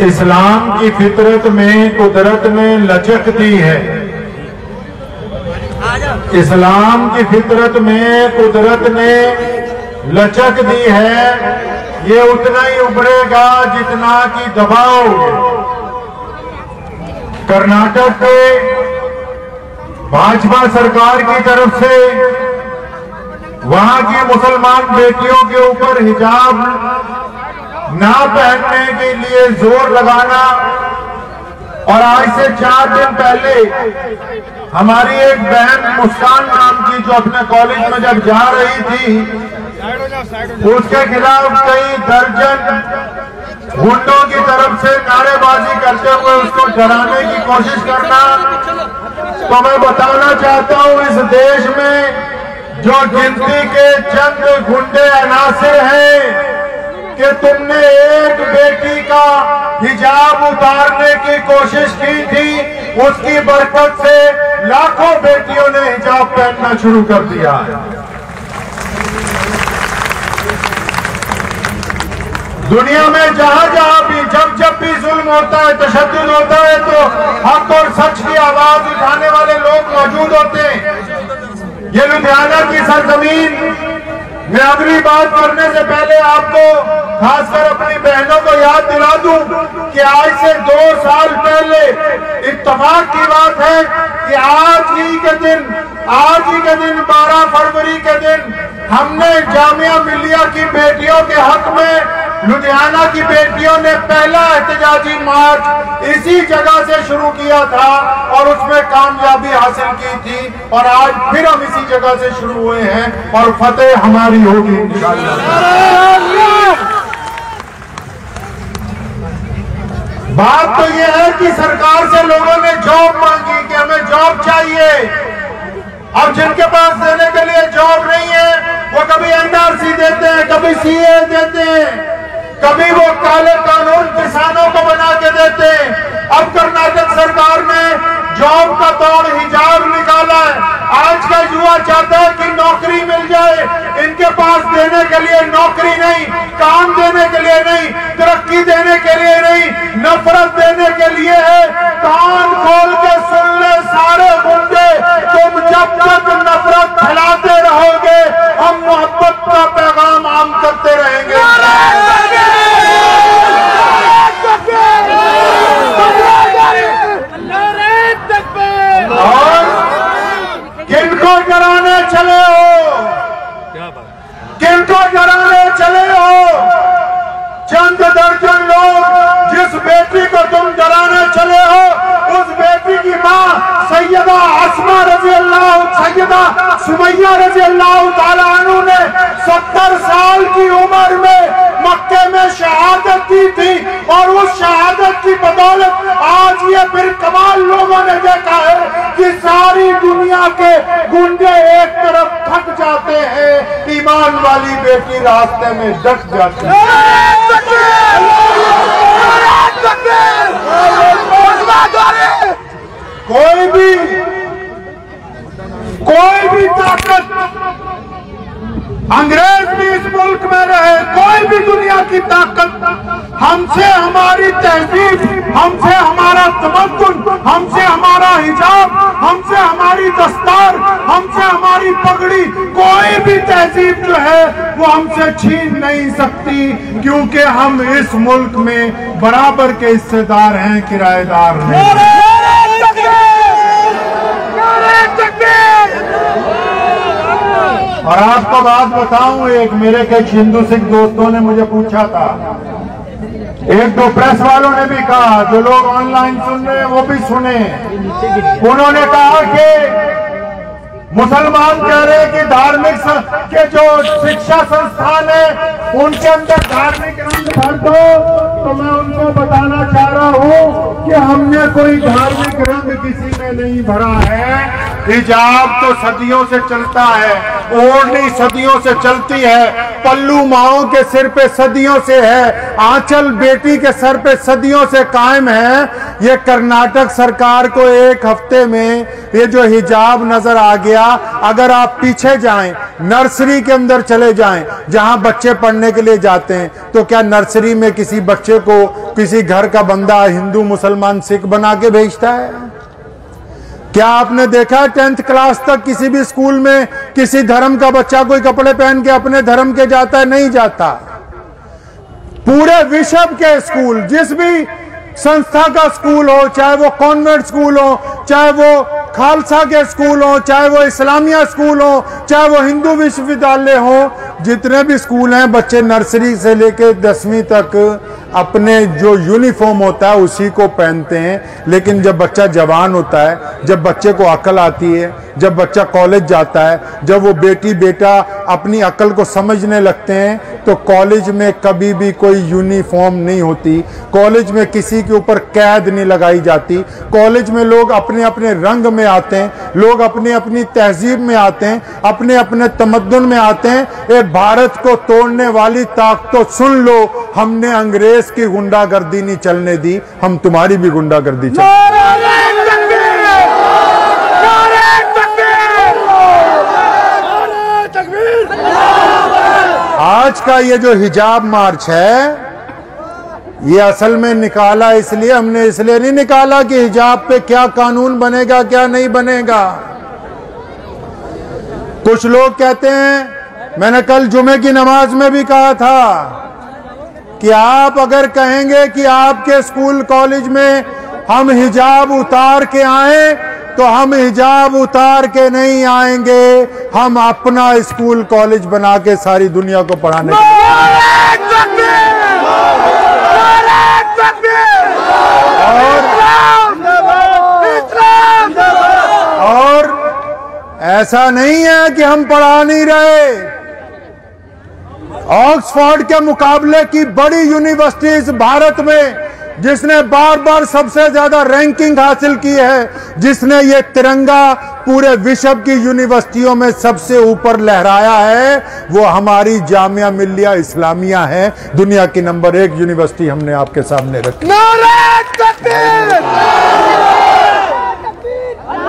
इस्लाम की फितरत में कुदरत ने लचक दी है। इस्लाम की फितरत में कुदरत ने लचक दी है। ये उतना ही उभरेगा जितना कि दबाओगे। कर्नाटक के भाजपा सरकार की तरफ से वहां की मुसलमान बेटियों के ऊपर हिजाब ना पहनने के लिए जोर लगाना, और आज से 4 दिन पहले हमारी एक बहन मुस्कान नाम की जो अपने कॉलेज में जब जा रही थी, उसके खिलाफ कई दर्जन गुंडों की तरफ से नारेबाजी करते हुए उसको डराने की कोशिश करना। तो मैं बताना चाहता हूं, इस देश में जो गिनती के चंद गुंडे अनासिर हैं कि तुमने एक बेटी का हिजाब उतारने की कोशिश की थी, उसकी बरकत से लाखों बेटियों ने हिजाब पहनना शुरू कर दिया है। दुनिया में जहां जहां भी जब भी जुल्म होता है, तशद्दुद होता है, तो हक और सच की आवाज उठाने वाले लोग मौजूद होते हैं। ये लुधियाना की सरजमीन, मैं अगली बात करने से पहले आपको खासकर अपनी बहनों को याद दिला दूं कि आज से 2 साल पहले इत्तफाक की बात है कि आज ही के दिन 12 फरवरी के दिन हमने जामिया मिलिया की बेटियों के हक में, लुधियाना की बेटियों ने पहला एहतजाजी मार्च इसी जगह से शुरू किया था और उसमें कामयाबी हासिल की थी, और आज फिर हम इसी जगह से शुरू हुए हैं और फतेह हमारी होगी इंशाअल्लाह। बात तो यह है कि सरकार से लोगों ने जॉब मांगी कि हमें जॉब चाहिए। अब जिनके पास देने के लिए जॉब नहीं है, वो कभी एनआरसी देते हैं, कभी सीए देते हैं, कभी वो काले कानून किसानों को बना के देते हैं। अब कर्नाटक सरकार ने जॉब का तौर हिजाब निकाला है। आज का युवा चाहता है कि नौकरी मिल जाए, इनके पास देने के लिए नौकरी नहीं, काम देने के लिए नहीं, तरक्की देने के लिए नहीं, नफरत देने के लिए है। कान खोल के सुन ले सारे गुंडे, तुम जब तक नफरत फैलाते रहोगे, हम मोहब्बत का पैगाम आम करते रहेंगे। और किनको डराने चले हो, किनको डराने चले हो? चंद दर्जन लोग जिस बेटी को तुम डराने चले हो, उस बेटी की मां सैयदा अस्मा रजी अल्लाह, सैयदा सुमैया रजी अल्लाह ताला अन्हु ने 70 साल की उम्र में मक्के में शहादत दी थी, और उस शहादत की बदौलत आज ये फिर कमाल लोगों ने देखा है कि सारी दुनिया के गुंडे एक तरफ थक जाते हैं, ईमान वाली बेटी रास्ते में डट जाती है। कोई भी ताकत, अंग्रेज भी इस मुल्क में रहे, कोई भी दुनिया की ताकत हमसे हमारी तहजीब, हमसे हमारा तमद्दुन, हमसे हमारा हिजाब, हमसे हमारी दस्तार, हमसे हमारी पगड़ी, कोई भी तहजीब जो है वो हमसे छीन नहीं सकती, क्योंकि हम इस मुल्क में बराबर के हिस्सेदार हैं, किराएदार नहीं। और आपको बात बताऊं, एक मेरे कुछ हिंदू सिख दोस्तों ने मुझे पूछा था, एक दो प्रेस वालों ने भी कहा, जो लोग ऑनलाइन सुन रहे हैं वो भी सुने। उन्होंने कहा कि मुसलमान कह रहे हैं कि धार्मिक के जो शिक्षा संस्थान है उनके अंदर धार्मिक रंग भर दो। तो मैं उनको बताना चाह रहा हूं कि हमने कोई धार्मिक रंग किसी में नहीं भरा है। हिजाब तो सदियों से चलता है, ओढ़नी सदियों से चलती है, पल्लू माओं के सिर पे सदियों से है, आंचल बेटी के सर पे सदियों से कायम है। ये कर्नाटक सरकार को एक हफ्ते में ये जो हिजाब नजर आ गया, अगर आप पीछे जाएं, नर्सरी के अंदर चले जाएं जहां बच्चे पढ़ने के लिए जाते हैं, तो क्या नर्सरी में किसी बच्चे को किसी घर का बंदा हिंदू मुसलमान सिख बना के भेजता है? क्या आपने देखा 10th क्लास तक किसी भी स्कूल में किसी धर्म का बच्चा कोई कपड़े पहन के अपने धर्म के जाता है? नहीं जाता। पूरे विश्व के स्कूल, जिस भी संस्था का स्कूल हो, चाहे वो कॉन्वेंट स्कूल हो, चाहे वो खालसा के स्कूल हो, चाहे वो इस्लामिया स्कूल हो, चाहे वो हिंदू विश्वविद्यालय हो, जितने भी स्कूल हैं, बच्चे नर्सरी से लेकर 10वीं तक अपने जो यूनिफॉर्म होता है उसी को पहनते हैं। लेकिन जब बच्चा जवान होता है, जब बच्चे को अकल आती है, जब बच्चा कॉलेज जाता है, जब वो बेटी बेटा अपनी अकल को समझने लगते हैं, तो कॉलेज में कभी भी कोई यूनिफॉर्म नहीं होती, कॉलेज में किसी के ऊपर कैद नहीं लगाई जाती, कॉलेज में लोग अपने अपने रंग में आते हैं, लोग अपनी अपनी तहजीब में आते हैं, अपने अपने तमद्दुन में आते हैं। ये भारत को तोड़ने वाली ताकतों, सुन लो, हमने अंग्रेज की गुंडागर्दी नहीं चलने दी, हम तुम्हारी भी गुंडागर्दी चल। आज का ये जो हिजाब मार्च है, ये असल में निकाला इसलिए, हमने इसलिए नहीं निकाला कि हिजाब पे क्या कानून बनेगा क्या नहीं बनेगा। कुछ लोग कहते हैं, मैंने कल जुमे की नमाज में भी कहा था कि आप अगर कहेंगे कि आपके स्कूल कॉलेज में हम हिजाब उतार के आए, तो हम हिजाब उतार के नहीं आएंगे, हम अपना स्कूल कॉलेज बना के सारी दुनिया को पढ़ाने और ऐसा नहीं है कि हम पढ़ा नहीं रहे। ऑक्सफोर्ड के मुकाबले की बड़ी यूनिवर्सिटीज भारत में, जिसने बार बार सबसे ज्यादा रैंकिंग हासिल की है, जिसने ये तिरंगा पूरे विश्व की यूनिवर्सिटियों में सबसे ऊपर लहराया है, वो हमारी जामिया मिल्लिया इस्लामिया है। दुनिया की नंबर 1 यूनिवर्सिटी हमने आपके सामने रखी।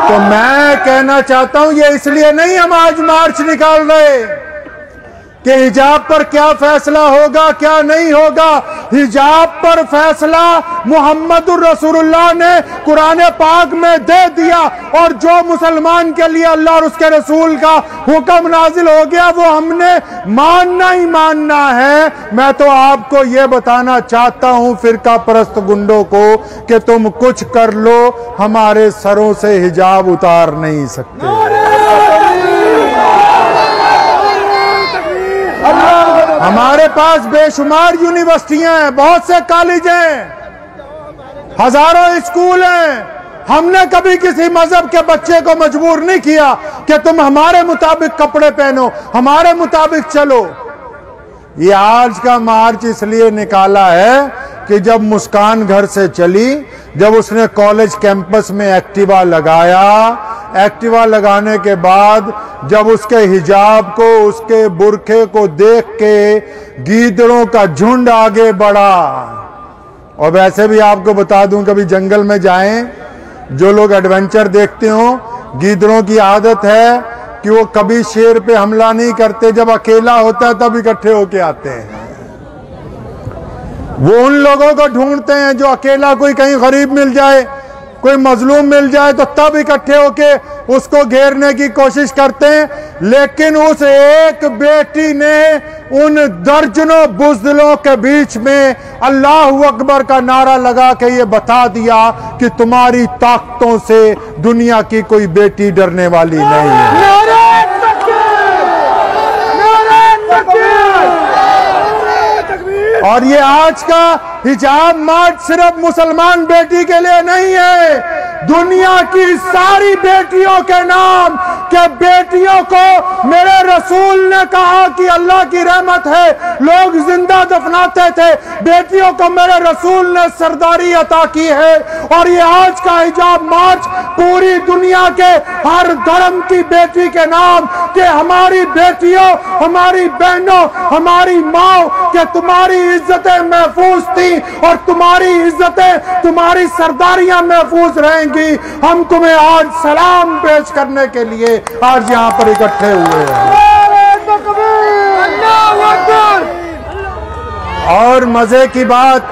तो मैं कहना चाहता हूं, ये इसलिए नहीं हम आज मार्च निकाल रहे कि हिजाब पर क्या फैसला होगा क्या नहीं होगा। हिजाब पर फैसला मुहम्मदुर रसूलुल्लाह ने कुरान पाक में दे दिया, और जो मुसलमान के लिए अल्लाह और उसके रसूल का हुक्म नाजिल हो गया वो हमने मानना ही मानना है। मैं तो आपको ये बताना चाहता हूं फिरका परस्त गुंडों को कि तुम कुछ कर लो, हमारे सरों से हिजाब उतार नहीं सकते। हमारे पास बेशुमार यूनिवर्सिटियां हैं, बहुत से कॉलेज हैं, हजारों स्कूल हैं। हमने कभी किसी मजहब के बच्चे को मजबूर नहीं किया कि तुम हमारे मुताबिक कपड़े पहनो, हमारे मुताबिक चलो। ये आज का मार्च इसलिए निकाला है कि जब मुस्कान घर से चली, जब उसने कॉलेज कैंपस में एक्टिवा लगाया, एक्टिवा लगाने के बाद जब उसके हिजाब को, उसके बुरखे को देख के गीदड़ों का झुंड आगे बढ़ा। और वैसे भी आपको बता दूं, कभी जंगल में जाएं, जो लोग एडवेंचर देखते हो, गीदड़ों की आदत है कि वो कभी शेर पे हमला नहीं करते, जब अकेला होता है तब इकट्ठे होके आते हैं। वो उन लोगों को ढूंढते हैं जो अकेला, कोई कहीं गरीब मिल जाए, कोई मजलूम मिल जाए तो तब इकट्ठे होके उसको घेरने की कोशिश करते हैं। लेकिन उस एक बेटी ने उन दर्जनों बुज़दिलों के बीच में अल्लाहु अकबर का नारा लगा के ये बता दिया कि तुम्हारी ताकतों से दुनिया की कोई बेटी डरने वाली नहीं है। और ये आज का हिजाब मार्च सिर्फ मुसलमान बेटी के लिए नहीं है, दुनिया की सारी बेटियों के नाम कि बेटियों को मेरे रसूल ने कहा कि अल्लाह की रहमत है, लोग जिंदा दफनाते थे, बेटियों को मेरे रसूल ने सरदारी अता की है। और ये आज का हिजाब मार्च पूरी दुनिया के हर धर्म की बेटी के नाम, कि हमारी बेटियों, हमारी बहनों, हमारी माँ, कि तुम्हारी इज्जतें महफूज थी और तुम्हारी इज्जतें, तुम्हारी सरदारियां महफूज रहेंगी। हम तुम्हें आज सलाम पेश करने के लिए आज यहाँ पर इकट्ठे हुए हैं। और मजे की बात,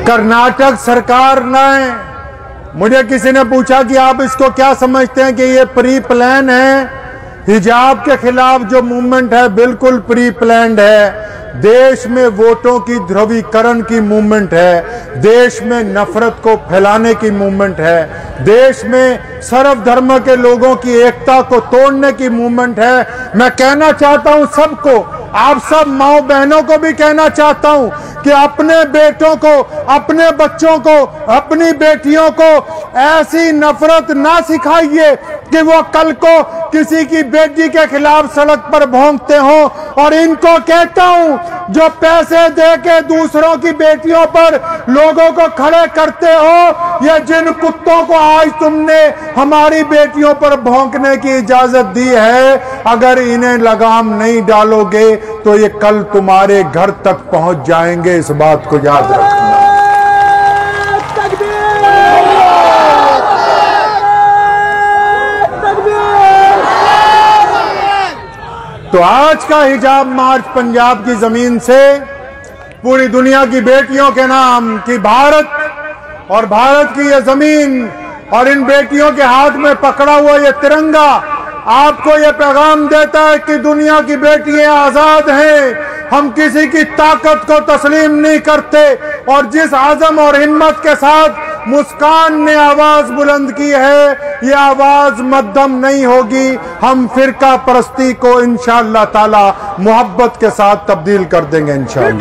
कर्नाटक सरकार ने, मुझे किसी ने पूछा कि आप इसको क्या समझते हैं कि ये प्री प्लान है? हिजाब के खिलाफ जो मूवमेंट है बिल्कुल प्री प्लान्ड है। देश में वोटों की ध्रुवीकरण की मूवमेंट है, देश में नफरत को फैलाने की मूवमेंट है, देश में सर्वधर्म के लोगों की एकता को तोड़ने की मूवमेंट है। मैं कहना चाहता हूं सबको, आप सब माओ बहनों को भी कहना चाहता हूं कि अपने बेटों को, अपने बच्चों को, अपनी बेटियों को ऐसी नफरत ना सिखाइए कि वो कल को किसी की बेटी के खिलाफ सड़क पर भौंकते हो। और इनको कहता हूं, जो पैसे दे के दूसरों की बेटियों पर लोगों को खड़े करते हो, ये जिन कुत्तों को आज तुमने हमारी बेटियों पर भौंकने की इजाजत दी है, अगर इन्हें लगाम नहीं डालोगे तो ये कल तुम्हारे घर तक पहुंच जाएंगे। इस बात को याद रखना। तो आज का हिजाब मार्च पंजाब की जमीन से पूरी दुनिया की बेटियों के नाम, कि भारत और भारत की ये जमीन और इन बेटियों के हाथ में पकड़ा हुआ ये तिरंगा आपको ये पैगाम देता है कि दुनिया की बेटियां आजाद हैं। हम किसी की ताकत को तस्लीम नहीं करते। और जिस आज़म और हिम्मत के साथ मुस्कान ने आवाज बुलंद की है, ये आवाज मध्यम नहीं होगी। हम फिरका परस्ती को इंशाअल्लाह ताला मोहब्बत के साथ तब्दील कर देंगे इंशाअल्लाह।